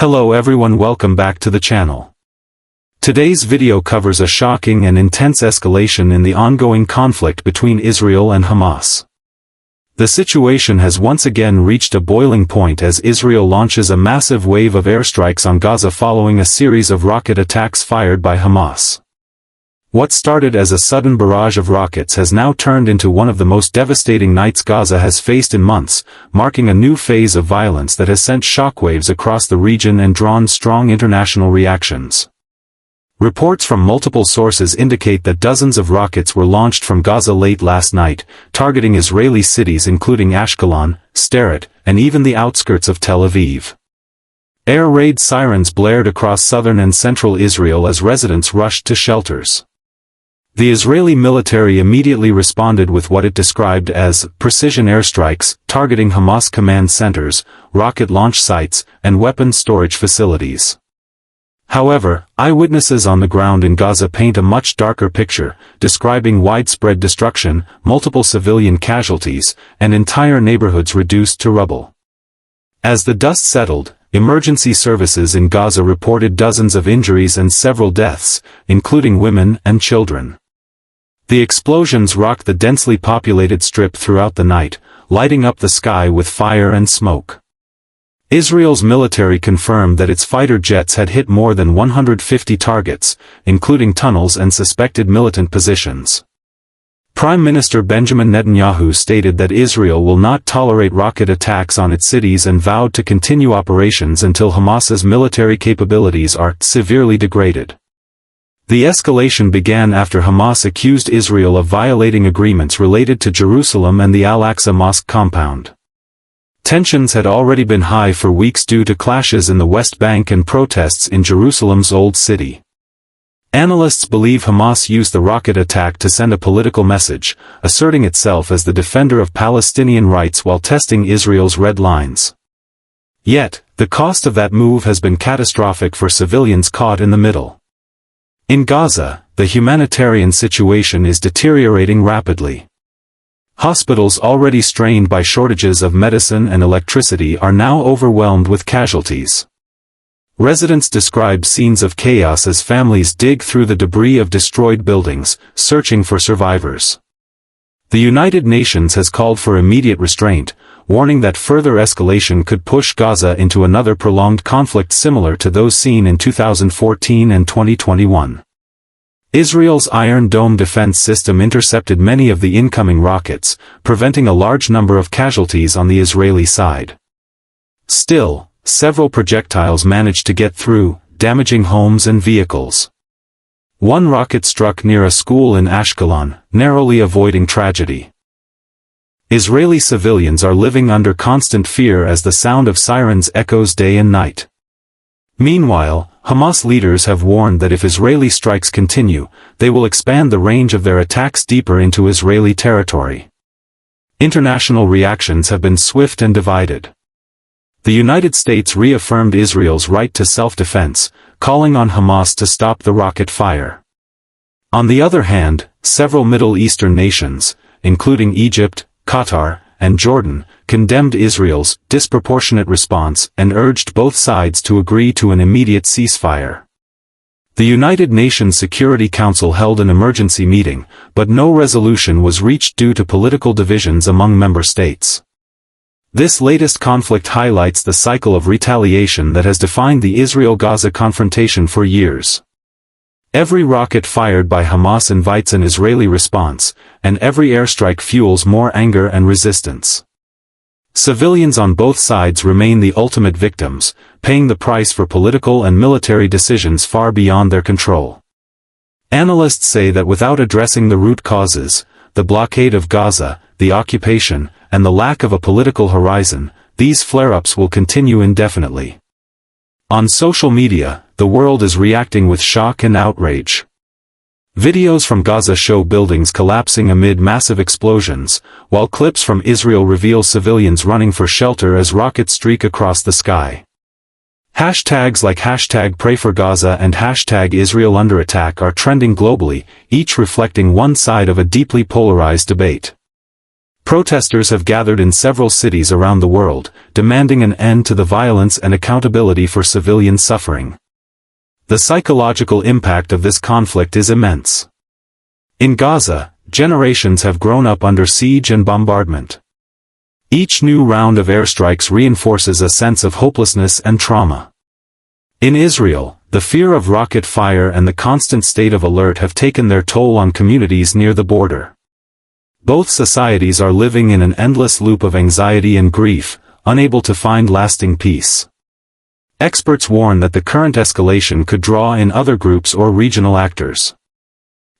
Hello everyone, welcome back to the channel. Today's video covers a shocking and intense escalation in the ongoing conflict between Israel and Hamas. The situation has once again reached a boiling point as Israel launches a massive wave of airstrikes on Gaza following a series of rocket attacks fired by Hamas. What started as a sudden barrage of rockets has now turned into one of the most devastating nights Gaza has faced in months, marking a new phase of violence that has sent shockwaves across the region and drawn strong international reactions. Reports from multiple sources indicate that dozens of rockets were launched from Gaza late last night, targeting Israeli cities including Ashkelon, Sderot, and even the outskirts of Tel Aviv. Air raid sirens blared across southern and central Israel as residents rushed to shelters. The Israeli military immediately responded with what it described as precision airstrikes, targeting Hamas command centers, rocket launch sites, and weapons storage facilities. However, eyewitnesses on the ground in Gaza paint a much darker picture, describing widespread destruction, multiple civilian casualties, and entire neighborhoods reduced to rubble. As the dust settled, emergency services in Gaza reported dozens of injuries and several deaths, including women and children. The explosions rocked the densely populated strip throughout the night, lighting up the sky with fire and smoke. Israel's military confirmed that its fighter jets had hit more than 150 targets, including tunnels and suspected militant positions. Prime Minister Benjamin Netanyahu stated that Israel will not tolerate rocket attacks on its cities and vowed to continue operations until Hamas's military capabilities are severely degraded. The escalation began after Hamas accused Israel of violating agreements related to Jerusalem and the Al-Aqsa Mosque compound. Tensions had already been high for weeks due to clashes in the West Bank and protests in Jerusalem's Old City. Analysts believe Hamas used the rocket attack to send a political message, asserting itself as the defender of Palestinian rights while testing Israel's red lines. Yet, the cost of that move has been catastrophic for civilians caught in the middle. In Gaza, the humanitarian situation is deteriorating rapidly. Hospitals already strained by shortages of medicine and electricity are now overwhelmed with casualties. Residents describe scenes of chaos as families dig through the debris of destroyed buildings, searching for survivors. The United Nations has called for immediate restraint, warning that further escalation could push Gaza into another prolonged conflict similar to those seen in 2014 and 2021. Israel's Iron Dome defense system intercepted many of the incoming rockets, preventing a large number of casualties on the Israeli side. Still, several projectiles managed to get through, damaging homes and vehicles. One rocket struck near a school in Ashkelon, narrowly avoiding tragedy. Israeli civilians are living under constant fear as the sound of sirens echoes day and night. Meanwhile, Hamas leaders have warned that if Israeli strikes continue, they will expand the range of their attacks deeper into Israeli territory. International reactions have been swift and divided. The United States reaffirmed Israel's right to self-defense, calling on Hamas to stop the rocket fire. On the other hand, several Middle Eastern nations, including Egypt, Qatar, and Jordan, condemned Israel's disproportionate response and urged both sides to agree to an immediate ceasefire. The United Nations Security Council held an emergency meeting, but no resolution was reached due to political divisions among member states. This latest conflict highlights the cycle of retaliation that has defined the Israel-Gaza confrontation for years. Every rocket fired by Hamas invites an Israeli response, and every airstrike fuels more anger and resistance. Civilians on both sides remain the ultimate victims, paying the price for political and military decisions far beyond their control. Analysts say that without addressing the root causes, the blockade of Gaza, the occupation, and the lack of a political horizon, these flare-ups will continue indefinitely. On social media, the world is reacting with shock and outrage. Videos from Gaza show buildings collapsing amid massive explosions, while clips from Israel reveal civilians running for shelter as rockets streak across the sky. Hashtags like #PrayForGaza and #IsraelUnderAttack are trending globally, each reflecting one side of a deeply polarized debate. Protesters have gathered in several cities around the world, demanding an end to the violence and accountability for civilian suffering. The psychological impact of this conflict is immense. In Gaza, generations have grown up under siege and bombardment. Each new round of airstrikes reinforces a sense of hopelessness and trauma. In Israel, the fear of rocket fire and the constant state of alert have taken their toll on communities near the border. Both societies are living in an endless loop of anxiety and grief, unable to find lasting peace. Experts warn that the current escalation could draw in other groups or regional actors.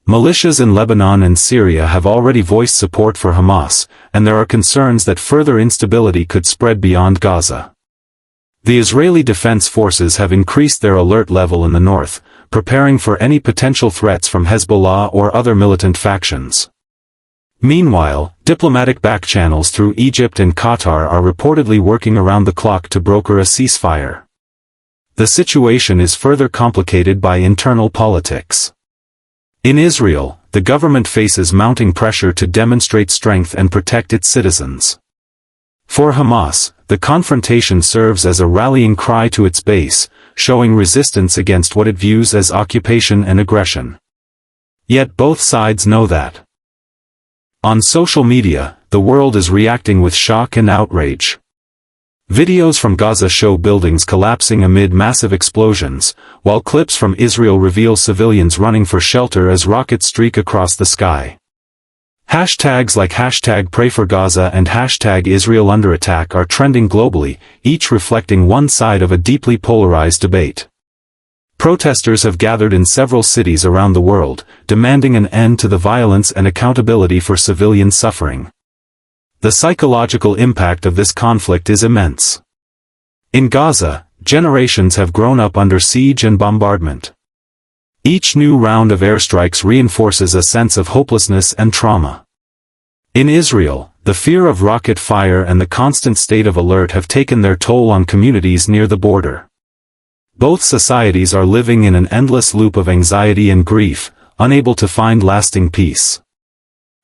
Militias in Lebanon and Syria have already voiced support for Hamas, and there are concerns that further instability could spread beyond Gaza. The Israeli Defense Forces have increased their alert level in the north, preparing for any potential threats from Hezbollah or other militant factions. Meanwhile, diplomatic backchannels through Egypt and Qatar are reportedly working around the clock to broker a ceasefire. The situation is further complicated by internal politics. In Israel, the government faces mounting pressure to demonstrate strength and protect its citizens. For Hamas, the confrontation serves as a rallying cry to its base, showing resistance against what it views as occupation and aggression. Yet both sides know that. On social media, the world is reacting with shock and outrage. Videos from Gaza show buildings collapsing amid massive explosions, while clips from Israel reveal civilians running for shelter as rockets streak across the sky. Hashtags like #PrayForGaza and #IsraelUnderAttack are trending globally, each reflecting one side of a deeply polarized debate. Protesters have gathered in several cities around the world, demanding an end to the violence and accountability for civilian suffering. The psychological impact of this conflict is immense. In Gaza, generations have grown up under siege and bombardment. Each new round of airstrikes reinforces a sense of hopelessness and trauma. In Israel, the fear of rocket fire and the constant state of alert have taken their toll on communities near the border. Both societies are living in an endless loop of anxiety and grief, unable to find lasting peace.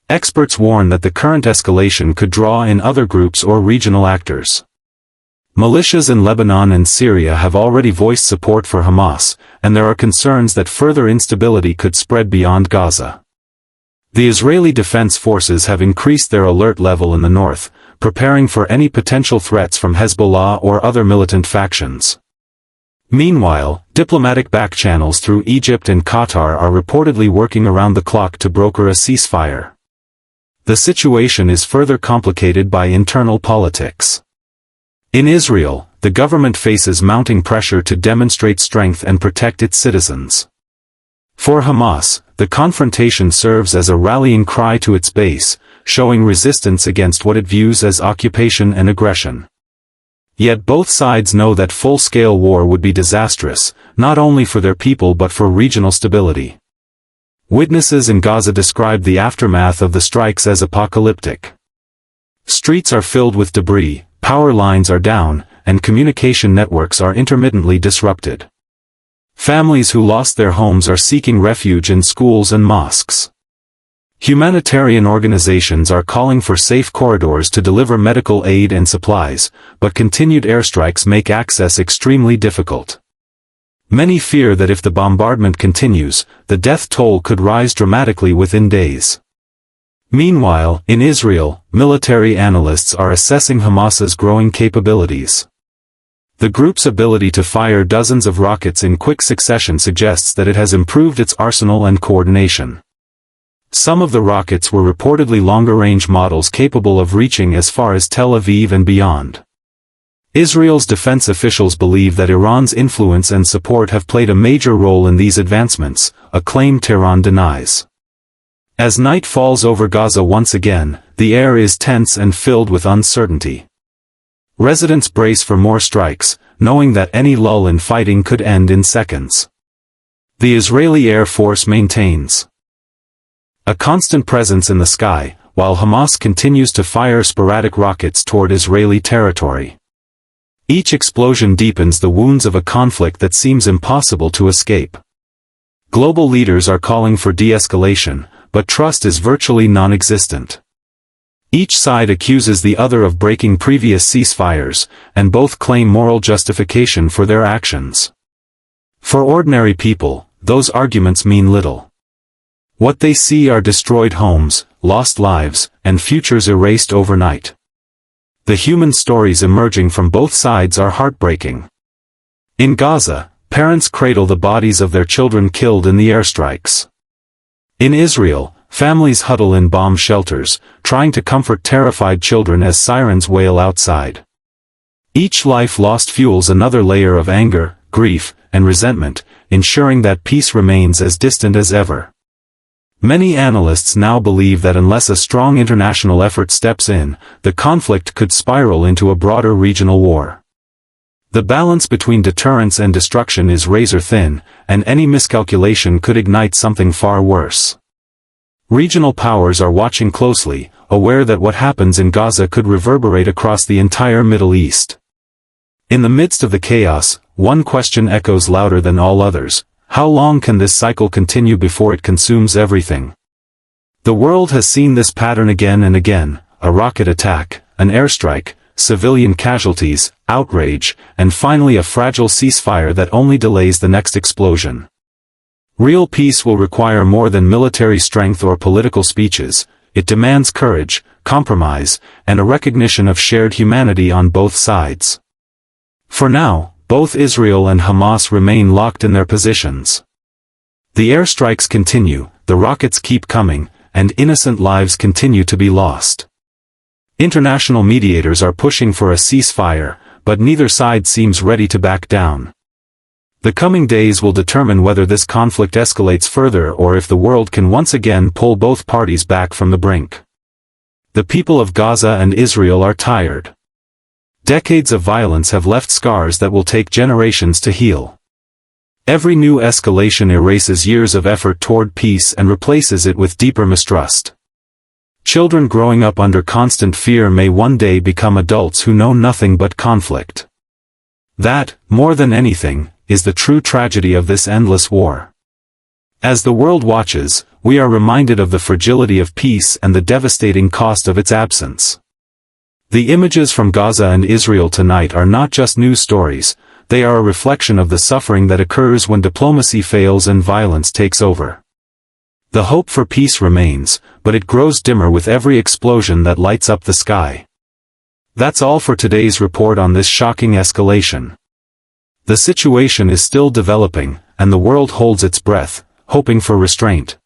Experts warn that the current escalation could draw in other groups or regional actors. Militias in Lebanon and Syria have already voiced support for Hamas, and there are concerns that further instability could spread beyond Gaza. The Israeli Defense Forces have increased their alert level in the north, preparing for any potential threats from Hezbollah or other militant factions. Meanwhile, diplomatic backchannels through Egypt and Qatar are reportedly working around the clock to broker a ceasefire. The situation is further complicated by internal politics. In Israel, the government faces mounting pressure to demonstrate strength and protect its citizens. For Hamas, the confrontation serves as a rallying cry to its base, showing resistance against what it views as occupation and aggression. Yet both sides know that full-scale war would be disastrous, not only for their people but for regional stability. Witnesses in Gaza described the aftermath of the strikes as apocalyptic. Streets are filled with debris, power lines are down, and communication networks are intermittently disrupted. Families who lost their homes are seeking refuge in schools and mosques. Humanitarian organizations are calling for safe corridors to deliver medical aid and supplies, but continued airstrikes make access extremely difficult. Many fear that if the bombardment continues, the death toll could rise dramatically within days. Meanwhile, in Israel, military analysts are assessing Hamas's growing capabilities. The group's ability to fire dozens of rockets in quick succession suggests that it has improved its arsenal and coordination. Some of the rockets were reportedly longer-range models capable of reaching as far as Tel Aviv and beyond. Israel's defense officials believe that Iran's influence and support have played a major role in these advancements, a claim Tehran denies. As night falls over Gaza once again, the air is tense and filled with uncertainty. Residents brace for more strikes, knowing that any lull in fighting could end in seconds. The Israeli Air Force maintains a constant presence in the sky, while Hamas continues to fire sporadic rockets toward Israeli territory. Each explosion deepens the wounds of a conflict that seems impossible to escape. Global leaders are calling for de-escalation, but trust is virtually non-existent. Each side accuses the other of breaking previous ceasefires, and both claim moral justification for their actions. For ordinary people, those arguments mean little. What they see are destroyed homes, lost lives, and futures erased overnight. The human stories emerging from both sides are heartbreaking. In Gaza, parents cradle the bodies of their children killed in the airstrikes. In Israel, families huddle in bomb shelters, trying to comfort terrified children as sirens wail outside. Each life lost fuels another layer of anger, grief, and resentment, ensuring that peace remains as distant as ever. Many analysts now believe that unless a strong international effort steps in, the conflict could spiral into a broader regional war. The balance between deterrence and destruction is razor-thin, and any miscalculation could ignite something far worse. Regional powers are watching closely, aware that what happens in Gaza could reverberate across the entire Middle East. In the midst of the chaos, one question echoes louder than all others: how long can this cycle continue before it consumes everything? The world has seen this pattern again and again: a rocket attack, an airstrike, civilian casualties, outrage, and finally a fragile ceasefire that only delays the next explosion. Real peace will require more than military strength or political speeches. It demands courage, compromise, and a recognition of shared humanity on both sides. For now, both Israel and Hamas remain locked in their positions. The airstrikes continue, the rockets keep coming, and innocent lives continue to be lost. International mediators are pushing for a ceasefire, but neither side seems ready to back down. The coming days will determine whether this conflict escalates further or if the world can once again pull both parties back from the brink. The people of Gaza and Israel are tired. Decades of violence have left scars that will take generations to heal. Every new escalation erases years of effort toward peace and replaces it with deeper mistrust. Children growing up under constant fear may one day become adults who know nothing but conflict. That, more than anything, is the true tragedy of this endless war. As the world watches, we are reminded of the fragility of peace and the devastating cost of its absence. The images from Gaza and Israel tonight are not just news stories, they are a reflection of the suffering that occurs when diplomacy fails and violence takes over. The hope for peace remains, but it grows dimmer with every explosion that lights up the sky. That's all for today's report on this shocking escalation. The situation is still developing, and the world holds its breath, hoping for restraint.